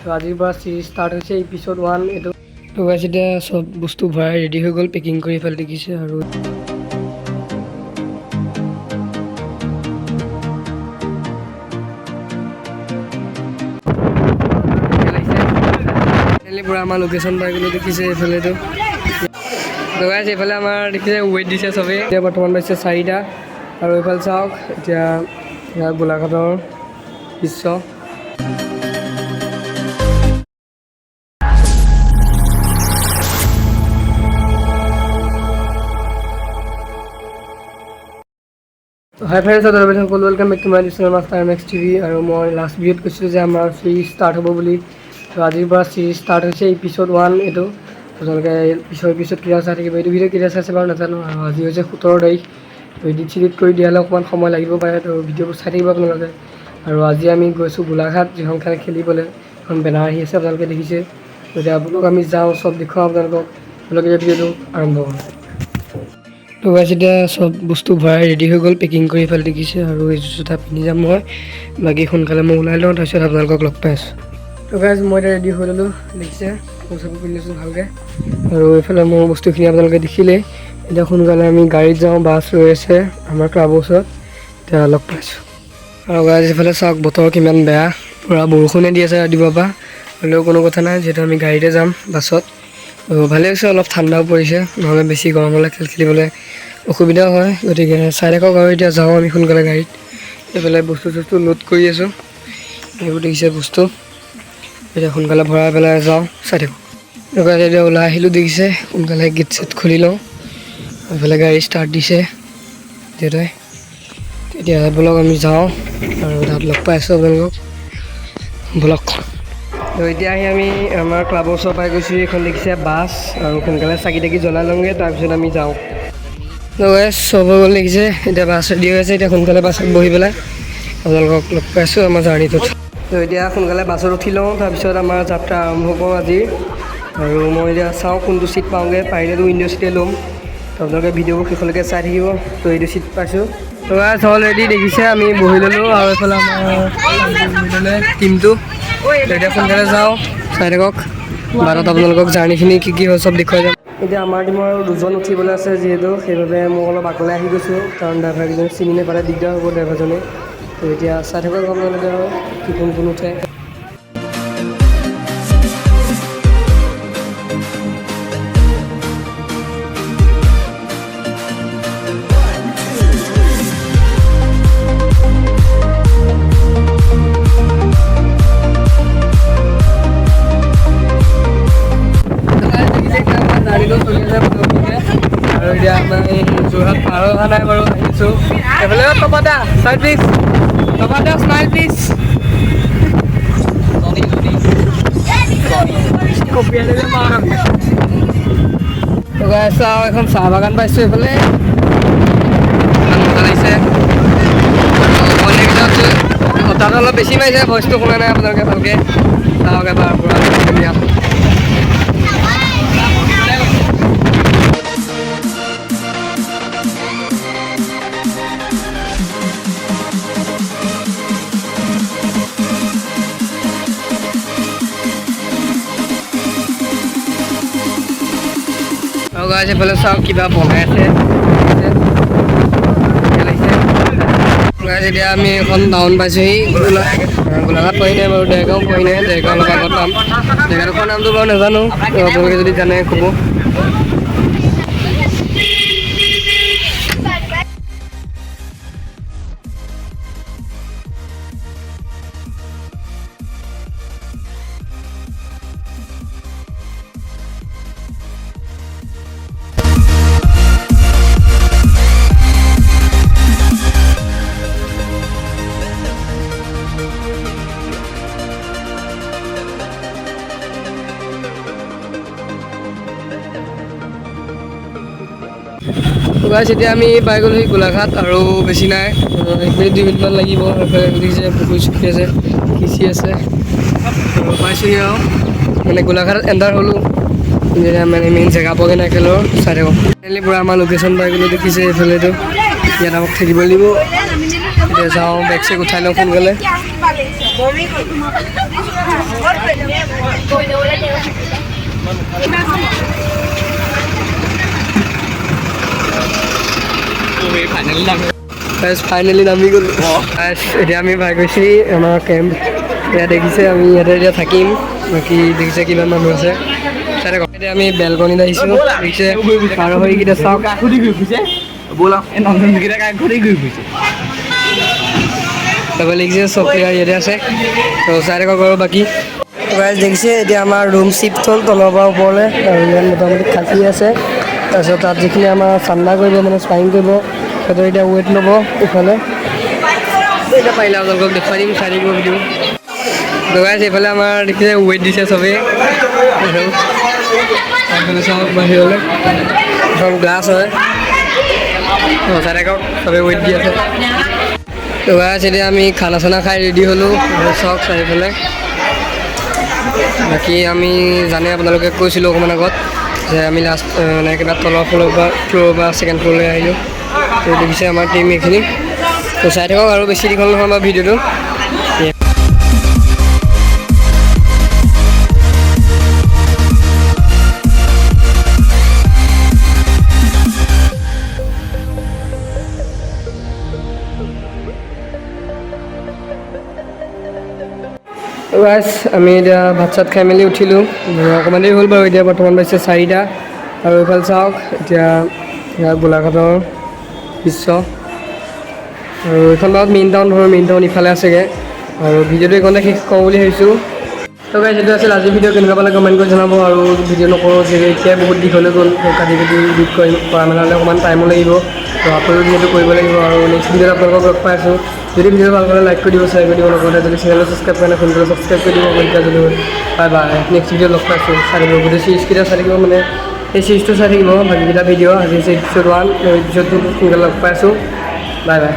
তো আজিৰ পৰা চিৰিজ ষ্টাৰ্ট হৈছে এপিছড 1 এইটো। তো গাইছ এতিয়া চব বস্তু ভৰাই ৰেডি হৈ গ'ল, পেকিং কৰি ফালে দেখিছে আৰু পুৰা আমাৰ লোকেশ্যন পাই গ'লো দেখিছে এইফালেতো। তো গাইছ এইফালে আমাৰ দেখিছে ৱেইট দিছে চবেই। এতিয়া বৰ্তমান পাইছে 4টা আৰু এইফালে চাওক এতিয়া গোলাঘাটৰ দৃশ্য। হাই ফ্ৰেণ্ডছ, সকলো welcome back to my channel master M X TV. আৰু মই লাষ্ট ভিডিঅ'ত কৈছিলোঁ যে আমাৰ চিৰিজ ষ্টাৰ্ট হ'ব বুলি। তো আজিৰ পৰা চিৰিজ ষ্টাৰ্ট হৈছে এপিছড 1 এইটো। আপোনালোকে পিছত কেতিয়া চাই থাকিব, এইটো ভিডিঅ' কেতিয়া চাইছে বাৰু নাজানো। আৰু আজি হৈছে 17 তাৰিখ। তো এডিট কৰি দিয়ালে অকণমান সময় লাগিব পাৰে, তো ভিডিঅ'বোৰ চাই থাকিব আপোনালোকে। আৰু আজি আমি গৈছোঁ গোলাঘাট, যিখন খেলিবলৈ এখন বেনাৰ আহি আছে আপোনালোকে দেখিছে। এতিয়া আপোনালোক আমি যাওঁ, চব দেখুৱাওঁ আপোনালোকক ভিডিঅ'টো আৰম্ভ কৰোঁ। তো গাইছ এতিয়া চব বস্তু ভৰাই ৰেডি হৈ গ'ল, পেকিং কৰি ফালে দেখিছে আৰু এই জোতা পিন্ধি যাম মই। বাকী সোনকালে মই ওলাই লওঁ, তাৰপিছত আপোনালোকক লগ পাই আছোঁ। তো গাইছ মই এতিয়া ৰেডি হৈ ল'লোঁ দেখিছে, পইচাবোৰ পিন্ধিছোঁ ভালকৈ। আৰু এইফালে মোৰ বস্তুখিনি আপোনালোকে দেখিলেই। এতিয়া সোনকালে আমি গাড়ীত যাওঁ, বাছ ৰৈ আছে আমাৰ ক্লাবৰ ওচৰত, এতিয়া লগ পাইছোঁ। আৰু গাইছ এইফালে চাওক বতৰ কিমান বেয়া, পূৰা বৰষুণে দি আছে ৰাতিপুৱাৰ পৰা। হ'লেও কোনো কথা নাই, যিহেতু আমি গাড়ীতে যাম বাছত। ভালেই হৈছে, অলপ ঠাণ্ডাও পৰিছে, নহ'লে বেছি গৰম হ'লে খেলিবলৈ অসুবিধাও হয়। গতিকে চাই থাকক আৰু এতিয়া যাওঁ আমি সোনকালে গাড়ীত। এইফালে বস্তু লোড কৰি আছোঁ, এইবোৰ দেখিছে বস্তু। এতিয়া সোনকালে ভৰাই পেলাই যাওঁ, চাই থাকক। এতিয়া ওলাই আহিলোঁ দেখিছে, সোনকালে গেট চেট খুলি লওঁ। এইফালে গাড়ী ষ্টাৰ্ট দিছে যিহেতু। এতিয়া ব'লক আমি যাওঁ আৰু তাত লগ পাই আছোঁ আপোনালোকক, ব'লক। তো এতিয়া আহি আমি আমাৰ ক্লাবৰ ওচৰ পাই গৈছোঁ। এইখন দেখিছে বাছ, আৰু সোনকালে চাকি তাকি জ্বলাই লওঁগৈ, তাৰপিছত আমি যাওঁ। তো চব হৈ গ'ল দেখিছে, এতিয়া বাছ ৰেডি হৈ আছে। এতিয়া সোনকালে বাছত বহি পেলাই আপোনালোকক লগ পাইছোঁ আমাৰ জাৰ্ণিটোত। তো এতিয়া সোনকালে বাছত উঠি লওঁ, তাৰপিছত আমাৰ যাত্ৰা আৰম্ভ কৰোঁ আজি। আৰু মই এতিয়া চাওঁ কোনটো ছিট পাওঁগৈ, পাৰিলেতো উইণ্ডো ছিটে ল'ম। তো আপোনালোকে ভিডিঅ'বোৰ শেষলৈকে চাই থাকিব। তো এইটো ছিট পাইছোঁ। তো অলৰেডি দেখিছে আমি বহি ল'লোঁ, আৰু এইফালে আমাৰ টিমটো। এতিয়া সোনকালে যাওঁ, চাই থাকক। বাটত আপোনালোকক জাৰ্ণিখিনি কি হয় চব দেখুৱাই যাম। এতিয়া আমাৰ টিমৰ আৰু 2জন উঠিবলৈ আছে যিহেতু, সেইবাবে মই অলপ আগলৈ আহি গৈছোঁ, কাৰণ ড্ৰাইভাৰকেইজনে চিনি নাপালে দিগদাৰ হ'ব ড্ৰাইভাৰজনে। তো এতিয়া চাই থাকক আপোনালোকে আৰু কোন উঠে। আৰু এতিয়া আমাৰ এই যোৰহাট পাৰ হোৱা নাই বাৰু, আহিছোঁ এইফালে। টমাটা চাইড প্লিজ, টমাটা স্মাইল প্লিজ। চাওঁ এখন চাহ বাগান পাইছোঁ এইফালে, মজা লাগিছে। তাত অলপ বেছি মাৰিছে, ভইচটো শুনা নাই আপোনালোকে ভালকৈ চাওক এবাৰ, পূৰা ধুনীয়া। আৰু গাইছ এইফালে চাওক কিবা বনাই আছে, এতিয়া আমি এখন টাউন পাইছোঁহি। গোলাঘাট পোৱাহি নাই বাৰু, দেৰগাঁও পোৱাহি নাই, দেৰগাঁও অলপ আগত পাম। জেগাডোখৰ নামটো বাৰু নাজানো, আপোনালোকে যদি জানে ক'ব। গাইছ এতিয়া আমি পাই গ'লোহি গোলাঘাট, আৰু বেছি নাই, 1 মিনিট 2 মিনিটমান লাগিব। এইফালে দেখিছে পুখুৰী চুখুৰী আছে, কিচি আছে, আৰু পাইছোঁহি আৰু মানে গোলাঘাটত এণ্টাৰ হ'লোঁ। মানে মেইন জেগা পোৱাগৈ নাই খেলৰ, চাই থাকক। ফাইনেলি পূৰা আমাৰ লোকেশ্যন পাই গ'লোঁ দেখিছে এইফালেতো। ইয়াত আমাক থাকিব লাগিব। এতিয়া যাওঁ, বেগ চেগ উঠাই লওঁ সোনকালে। ফাইনেলি নামি গ'লো এতিয়া আমি ভাই গৈছি আমাৰ কেম্প ইয়াত দেখিছে আমি ইয়াতে এতিয়া থাকিম বাকী দেখিছে কিমান মানুহ আছে এতিয়া আমি বেলকনিত আহিছোঁ দেখিছে পাৰ হৈ কেইটা চাওক তাৰপৰা লিখিছে চব ইয়াতে আছে তো চাই থাকক বাৰু বাকী দেখিছে এতিয়া আমাৰ ৰুম চিফ্ট হ'ল তলৰ পৰা ওপৰলৈ আৰু ইয়াত মোটামুটি খাচী আছে তাৰপিছত তাত যিখিনি আমাৰ ঠাণ্ডা কৰিব মানে স্পাইং কৰিব সিহঁতৰ এতিয়া ৱেট ল'ব ইফালে এতিয়া পাৰিলে আপোনালোকক দেখুৱাই দিম চাই দিব ভিডিঅ' দগাইছে এইফালে আমাৰ দেখিছে ৱেট দিছে চবেই চাওক বাহিৰলৈ এখন গ্লাছ হয় চাই থাকক চবেই ৱেট দি আছে দগাইছে এতিয়া আমি খানা চানা খাই ৰেডি হ'লোঁ চাওক চাৰিওফালে বাকী আমি জানে আপোনালোকে কৈছিলোঁ অকণমান আগত যে আমি লাষ্ট মানে একেবাৰে তলৰ ফ্ল'ৰ পৰা ছেকেণ্ড ফ্ল'ৰলৈ আহিলোঁ তো দেখিছে আমাৰ টিম এইখিনি তো চাই থাকক আৰু বেছি দীঘল নহয় আমাৰ ভিডিঅ'টো গাইছ আমি এতিয়া ভাত চাত খাই মেলি উঠিলোঁ অকণমান দেৰি হ'ল বাৰু এতিয়া বৰ্তমান পাইছে 4টা আৰু এইফালে চাওক এতিয়া গোলাঘাটৰ দৃশ্য আৰু এইখন বাৰু মেইন টাউন ইফালে আছেগৈ আৰু ভিডিঅ'টো এইখনতে শেষ কৰোঁ বুলি ভাবিছোঁ তো গাইছ এইটো আছিল আজিৰ ভিডিঅ' কেনেকুৱা পালে কমেণ্ট কৰি জনাব আৰু ভিডিঅ' নকৰোঁ যে এতিয়া বহুত দীঘলৈ গ'ল কাটি এডিট কৰা মেলালৈ অকণমান টাইমো লাগিব তো আপলোড যিহেতু কৰিব লাগিব আৰু নেক্সট ভিডিঅ'ত আপোনালোকক লগ পাই আছোঁ যদি ভিডিঅ' ভাল পালে লাইক কৰি দিব শ্বেয়াৰ কৰি দিব লগতে যদি চেনেলটো ছাবস্ক্ৰাইব কৰা নাই সোনকালে ছাবস্ক্ৰাইব কৰি দিব এতিয়া যদি বাই বাই নেক্সট ভিডিঅ' লগ পাইছোঁ চাই থাকিব গোটেই চিৰিজকেইটা চাই থাকিব মানে এই চিৰিজটো চাই থাকিব বাকীকেইটা ভিডিঅ' আজি হৈছে এপিছ'ড 1 এপিছ'ড 2 সোনকালে লগ পাইছোঁ বাই বাই